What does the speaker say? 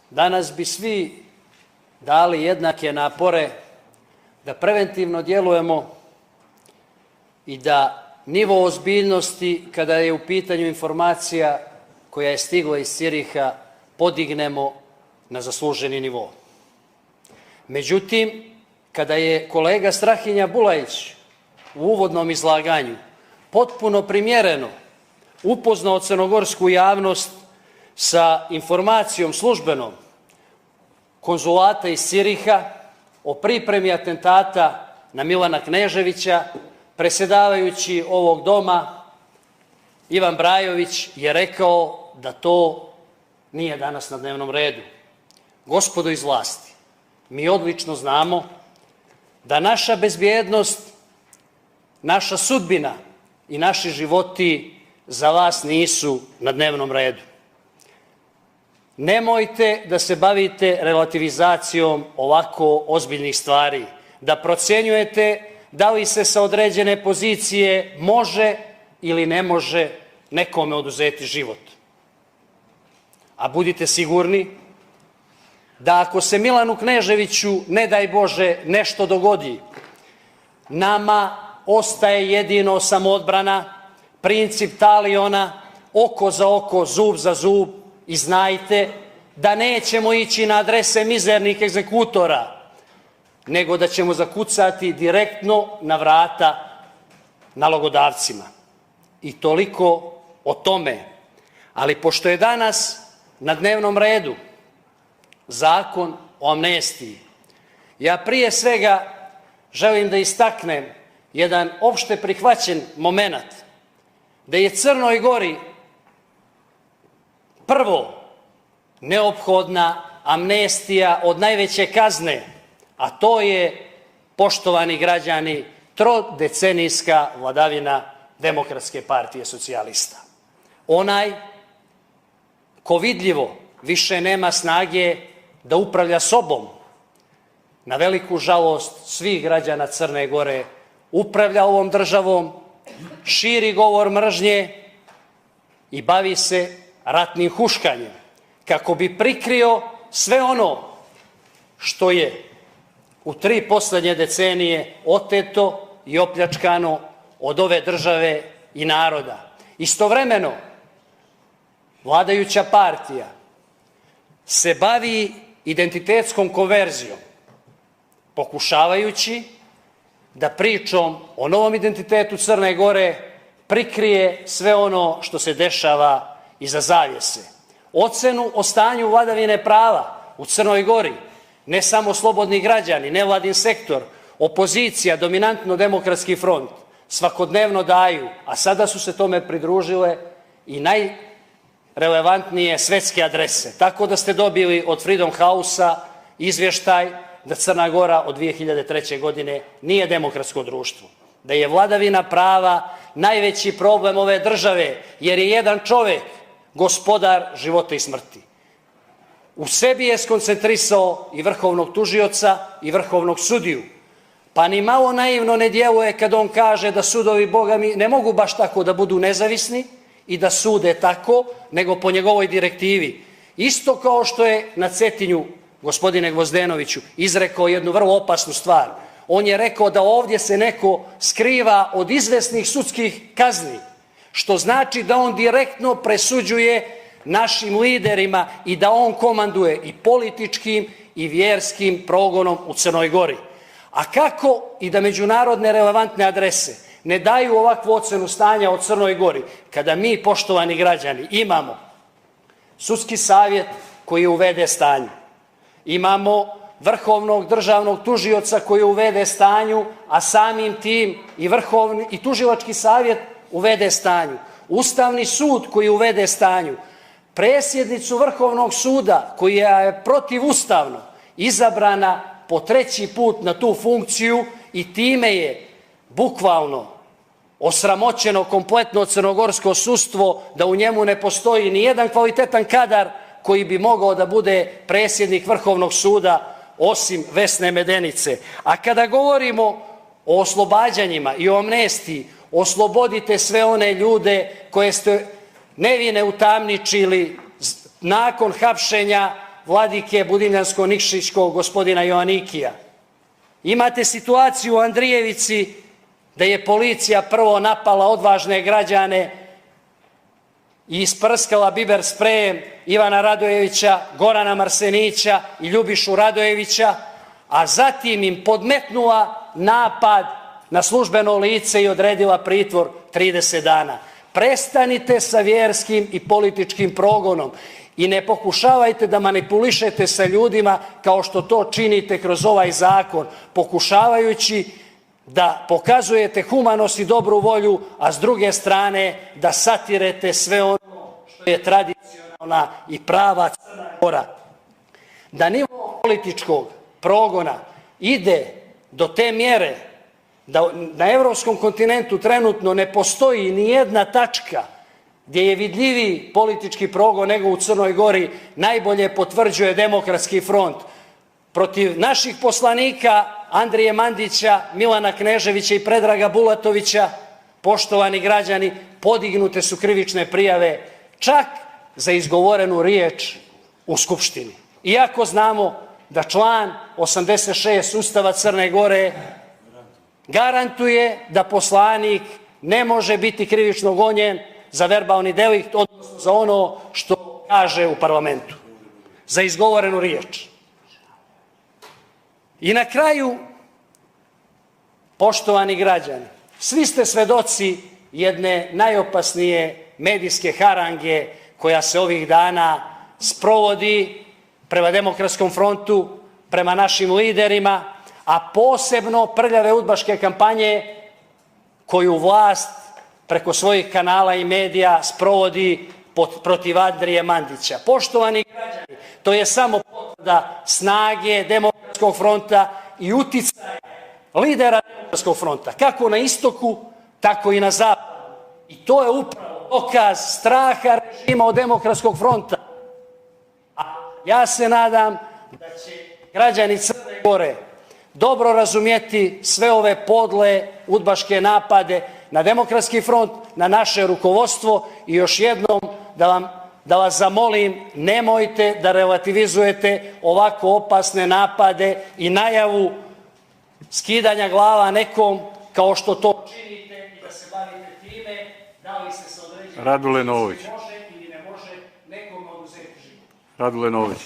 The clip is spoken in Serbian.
danas bi svi dali jednake napore da preventivno djelujemo i da nivo ozbiljnosti kada je u pitanju informacija koja je stigla iz Ciriha podignemo na zasluženi nivo. Međutim, kada je kolega Strahinja Bulajić u uvodnom izlaganju potpuno primjereno upoznao crnogorsku javnost sa informacijom službenom konzulata iz Ciriha o pripremi atentata na Milana Kneževića, predsjedavajući ovog doma Ivan Brajović je rekao da to nije danas na dnevnom redu. Gospodo iz vlasti, mi odlično znamo da naša bezbjednost, naša sudbina i naši životi za vas nisu na dnevnom redu. Nemojte da se bavite relativizacijom ovako ozbiljnih stvari, da procjenjujete da li se sa određene pozicije može ili ne može nekome oduzeti život. A budite sigurni da ako se Milanu Kneževiću, ne daj Bože, nešto dogodi, nama ostaje jedino samoodbrana, princip taliona, oko za oko, zub za zub, i znajte da nećemo ići na adrese mizernih egzekutora, nego da ćemo zakucati direktno na vrata nalogodavcima. I toliko o tome. Ali pošto je danas na dnevnom redu Zakon o amnestiji, ja prije svega želim da istaknem jedan opšte prihvaćen moment, da je Crnoj Gori prvo neophodna amnestija od najveće kazne, a to je, poštovani građani, trodecenijska vladavina Demokratske partije socijalista. Onaj ko vidljivo više nema snage da upravlja sobom, na veliku žalost svih građana Crne Gore, upravlja ovom državom, širi govor mržnje i bavi se ratnim huškanjem, kako bi prikrio sve ono što je u 3 poslednje decenije oteto i opljačkano od ove države i naroda. Istovremeno, vladajuća partija se bavi identitetskom konverzijom, pokušavajući da pričom o novom identitetu Crne Gore prikrije sve ono što se dešava iza zavjese. Ocenu o stanju vladavine prava u Crnoj Gori ne samo slobodni građani, nevladin sektor, opozicija, dominantno Demokratski front svakodnevno daju, a sada su se tome pridružile i najrelevantnije svetske adrese. Tako da ste dobili od Freedom House-a izvještaj da Crna Gora od 2003. godine nije demokratsko društvo, da je vladavina prava najveći problem ove države, jer je jedan čovek gospodar života i smrti. U sebi je skoncentrisao i vrhovnog tužioca i vrhovnog sudiju, pa ni malo naivno ne djeluje kad on kaže da sudovi, Boga mi, ne mogu baš tako da budu nezavisni i da sude tako, nego po njegovoj direktivi. Isto kao što je na Cetinju, gospodine Gvozdenoviću, izrekao jednu vrlo opasnu stvar. On je rekao da ovdje se neko skriva od izvesnih sudskih kazni, što znači da on direktno presuđuje našim liderima i da on komanduje i političkim i vjerskim progonom u Crnoj Gori. A kako i da međunarodne relevantne adrese ne daju ovakvu ocenu stanja o Crnoj Gori, kada mi, poštovani građani, imamo sudski savjet koji je u VD stanju, imamo vrhovnog državnog tužioca koji je u VD stanju, a samim tim i tužilački savjet u VD stanju, Ustavni sud koji je u VD stanju, predsjednicu Vrhovnog suda koja je protivustavno izabrana po 3. put na tu funkciju i time je bukvalno osramoćeno kompletno crnogorsko sudstvo, da u njemu ne postoji ni jedan kvalitetan kadar koji bi mogao da bude predsjednik Vrhovnog suda osim Vesne Medenice. A kada govorimo o oslobađanjima i o amnestiji, oslobodite sve one ljude koje ste nevine utamničili nakon hapšenja vladike Budimljansko-Nikšićkog gospodina Joanikija. Imate situaciju u Andrijevici da je policija prvo napala odvažne građane i isprskala biber sprejem Ivana Radojevića, Gorana Marsenića i Ljubišu Radojevića, a zatim im podmetnula napad na službeno lice i odredila pritvor 30 dana. Prestanite sa vjerskim i političkim progonom i ne pokušavajte da manipulišete sa ljudima kao što to činite kroz ovaj zakon, pokušavajući da pokazujete humanost i dobru volju, a s druge strane da satirete sve ono što je tradicionalna i prava Crna Gora. Da nivo političkog progona ide do te mjere da na evropskom kontinentu trenutno ne postoji ni jedna tačka gdje je vidljiviji politički progon nego u Crnoj Gori, najbolje potvrđuje Demokratski front. Protiv naših poslanika Andrije Mandića, Milana Kneževića i Predraga Bulatovića, poštovani građani, podignute su krivične prijave čak za izgovorenu riječ u Skupštini. Iako znamo da član 86 Ustava Crne Gore garantuje da poslanik ne može biti krivično gonjen za verbalni delikt, odnosno za ono što kaže u parlamentu, za izgovorenu riječ. I na kraju, poštovani građani, svi ste svedoci jedne najopasnije medijske harange koja se ovih dana sprovodi prema Demokratskom frontu, prema našim liderima, a posebno prljave udbaške kampanje koju vlast preko svojih kanala i medija sprovodi protiv Andrije Mandića. Poštovani građani, to je samo potvrda snage Demokratskog fronta i uticaja lidera Demokratskog fronta, kako na istoku, tako i na zapadu. I to je upravo dokaz straha režima od Demokratskog fronta. A ja se nadam da će građani Crne Gore dobro razumjeti sve ove podle udbaške napade na Demokratski front, na naše rukovodstvo i još jednom da vas zamolim, nemojte da relativizujete ovako opasne napade i najavu skidanja glava nekom kao što to činite i da se bavite time da li se sa određenim može ili ne može nekom oduzeti život. Radule Nović.